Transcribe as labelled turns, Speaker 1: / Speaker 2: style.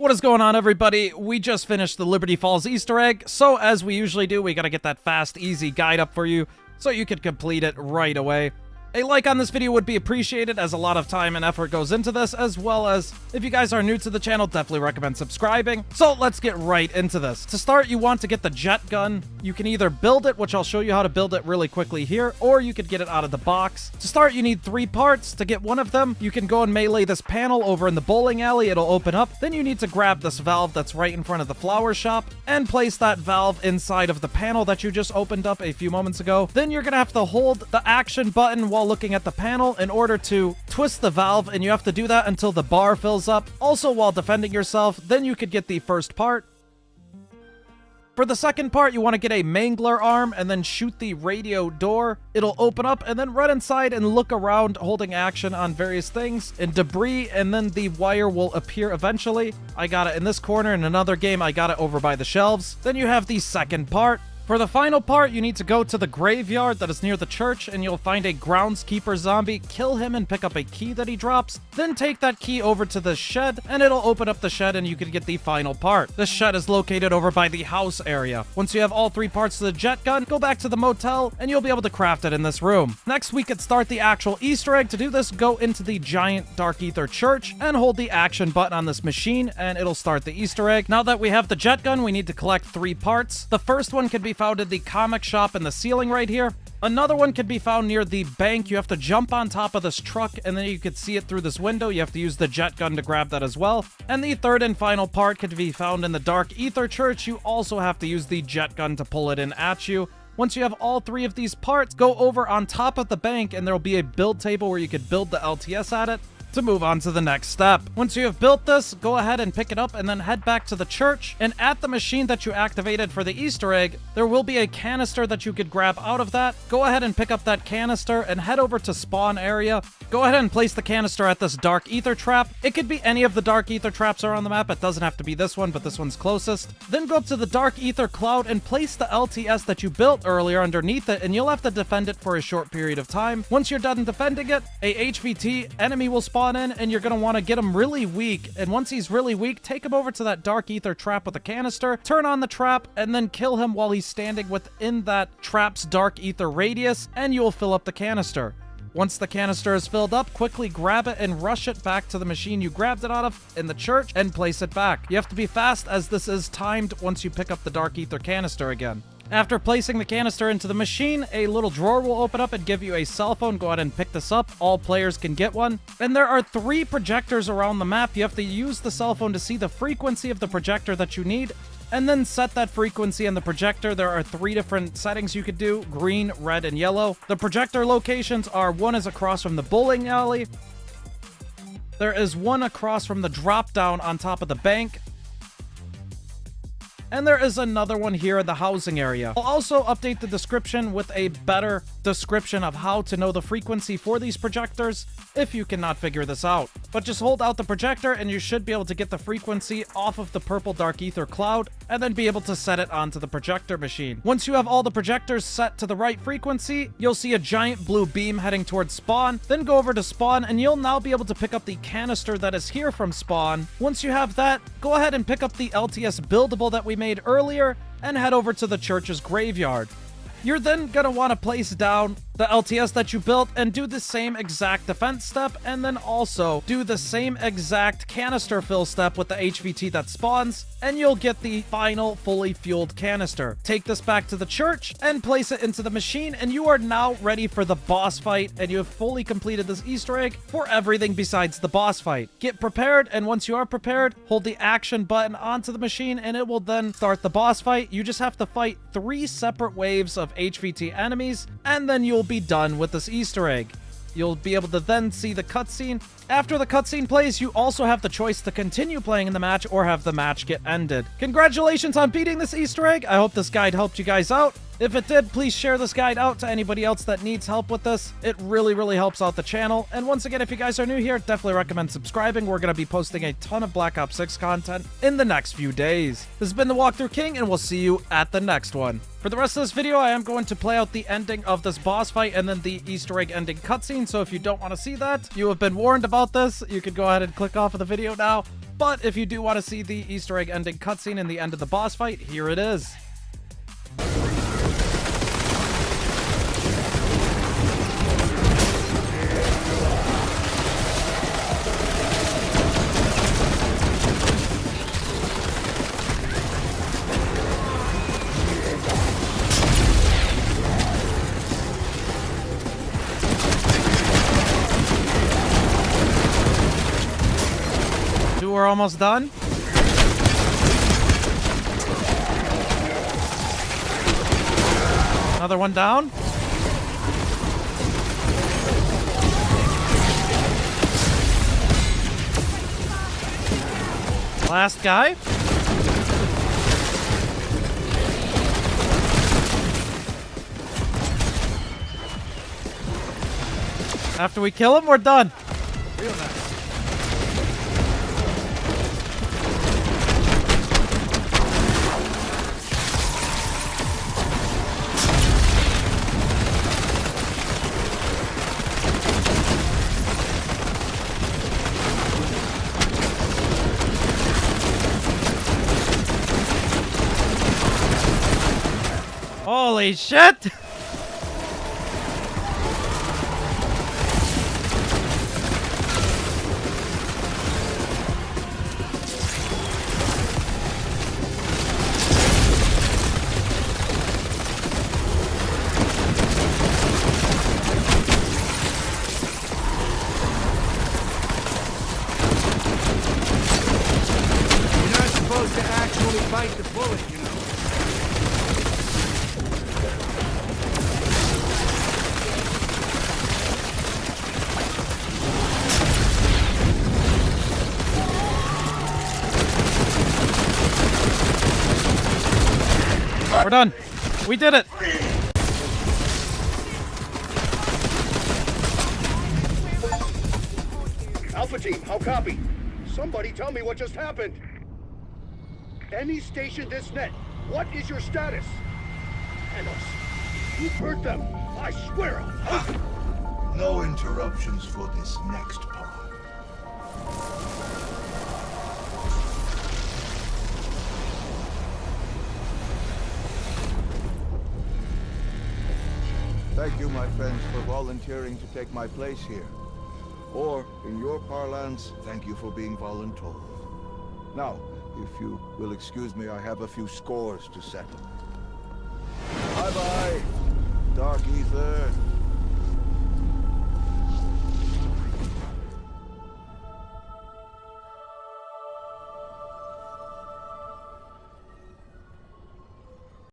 Speaker 1: What is going on, everybody? We just finished the Liberty Falls Easter egg, so as we usually do, we gotta get that fast, easy guide up for you so you can complete it right away. A like on this video would be appreciated, as a lot of time and effort goes into this, as well as, if you guys are new to the channel, definitely recommend subscribing. So let's get right into this. To start, you want to get the jet gun. You can either build it, which I'll show you how to build it really quickly here, or you could get it out of the box. To start, you need 3 parts. To get one of them, you can go and melee this panel over in the bowling alley. It'll open up. Then you need to grab this valve that's right in front of the flower shop and place that valve inside of the panel that you just opened up a few moments ago. Then you're gonna have to hold the action button while looking at the panel in order to twist the valve, and you have to do that until the bar fills up. Also, while defending yourself, then you could get the first part. For the second part, you want to get a mangler arm and then shoot the radio door. It'll open up, and then run inside and look around holding action on various things and debris, and then the wire will appear eventually. I got it in this corner. In another game, I got it over by the shelves. Then you have the second part. For the final part, you need to go to the graveyard that is near the church, and you'll find a groundskeeper zombie, kill him and pick up a key that he drops, then take that key over to the shed, and it'll open up the shed and you can get the final part. The shed is located over by the house area. Once you have all 3 parts of the jet gun, go back to the motel, and you'll be able to craft it in this room. Next, we could start the actual Easter egg. To do this, go into the giant Dark Ether church, and hold the action button on this machine, and it'll start the Easter egg. Now that we have the jet gun, we need to collect 3 parts. The first one can be found in the comic shop in the ceiling right here. Another one can be found near the bank. You have to jump on top of this truck, and then you can see it through this window. You have to use the jet gun to grab that as well. And the third and final part can be found in the Dark Ether church. You also have to use the jet gun to pull it in at you. Once you have all 3 of these parts, go over on top of the bank, and there will be a build table where you could build the LTS at it to move on to the next step. Once you have built this, go ahead and pick it up and then head back to the church. And at the machine that you activated for the Easter egg, there will be a canister that you could grab out of that. Go ahead and pick up that canister and head over to spawn area. Go ahead and place the canister at this Dark Ether trap. It could be any of the Dark Ether traps around the map. It doesn't have to be this one, but this one's closest. Then go up to the Dark Ether cloud and place the LTS that you built earlier underneath it, and you'll have to defend it for a short period of time. Once you're done defending it, a HVT enemy will spawn in, and you're going to want to get him really weak. And once he's really weak, take him over to that Dark Ether trap with a canister, turn on the trap, and then kill him while he's standing within that trap's Dark Ether radius, and you'll fill up the canister. Once the canister is filled up, quickly grab it and rush it back to the machine you grabbed it out of in the church and place it back. You have to be fast, as this is timed once you pick up the Dark Ether canister again. After placing the canister into the machine, a little drawer will open up and give you a cell phone. Go ahead and pick this up. All players can get one. And there are 3 projectors around the map. You have to use the cell phone to see the frequency of the projector that you need, and then set that frequency in the projector. There are 3 different settings you could do: green, red, and yellow. The projector locations are: one is across from the bowling alley. There is one across from the drop down on top of the bank. And there is another one here in the housing area. I'll also update the description with a better description of how to know the frequency for these projectors if you cannot figure this out. But just hold out the projector and you should be able to get the frequency off of the purple Dark Ether cloud, and then be able to set it onto the projector machine. Once you have all the projectors set to the right frequency, you'll see a giant blue beam heading towards spawn. Then go over to spawn, and you'll now be able to pick up the canister that is here from spawn. Once you have that, go ahead and pick up the LTS buildable that we made earlier and head over to the church's graveyard. You're then going to want to place down the LTS that you built and do the same exact defense step, and then also do the same exact canister fill step with the HVT that spawns, and you'll get the final fully fueled canister. Take this back to the church and place it into the machine, and you are now ready for the boss fight, and you have fully completed this Easter egg for everything besides the boss fight. Get prepared, and once you are prepared, hold the action button onto the machine, and it will then start the boss fight. You just have to fight 3 separate waves of HVT enemies, and then you'll be done with this Easter egg. You'll be able to then see the cutscene. After the cutscene plays, you also have the choice to continue playing in the match or have the match get ended. Congratulations on beating this Easter egg. I hope this guide helped you guys out. If it did, please share this guide out to anybody else that needs help with this. It really helps out the channel. And once again, if you guys are new here, definitely recommend subscribing. We're going to be posting a ton of Black Ops 6 content in the next few days. This has been the Walkthrough King, and we'll see you at the next one. For the rest of this video, I am going to play out the ending of this boss fight and then the Easter egg ending cutscene. So if you don't want to see that, you have been warned about this. You can go ahead and click off of the video now. But if you do want to see the Easter egg ending cutscene in the end of the boss fight, here it is. We're almost done. Another one down. Last guy. After we kill him, we're done.
Speaker 2: Real nice.
Speaker 1: Holy shit!
Speaker 2: You're not supposed to actually bite the bullet, you know.
Speaker 1: We're done. We did it.
Speaker 3: Alpha team, how copy? Somebody tell me what just happened. Any station this net, what is your status? Thanos, you hurt them. I swear I'll...
Speaker 4: No interruptions for this next part.
Speaker 5: Thank you, my friends, for volunteering to take my place here. Or, in your parlance, thank you for being voluntold. Now, if you will excuse me, I have a few scores to settle. Bye-bye, Dark Ether.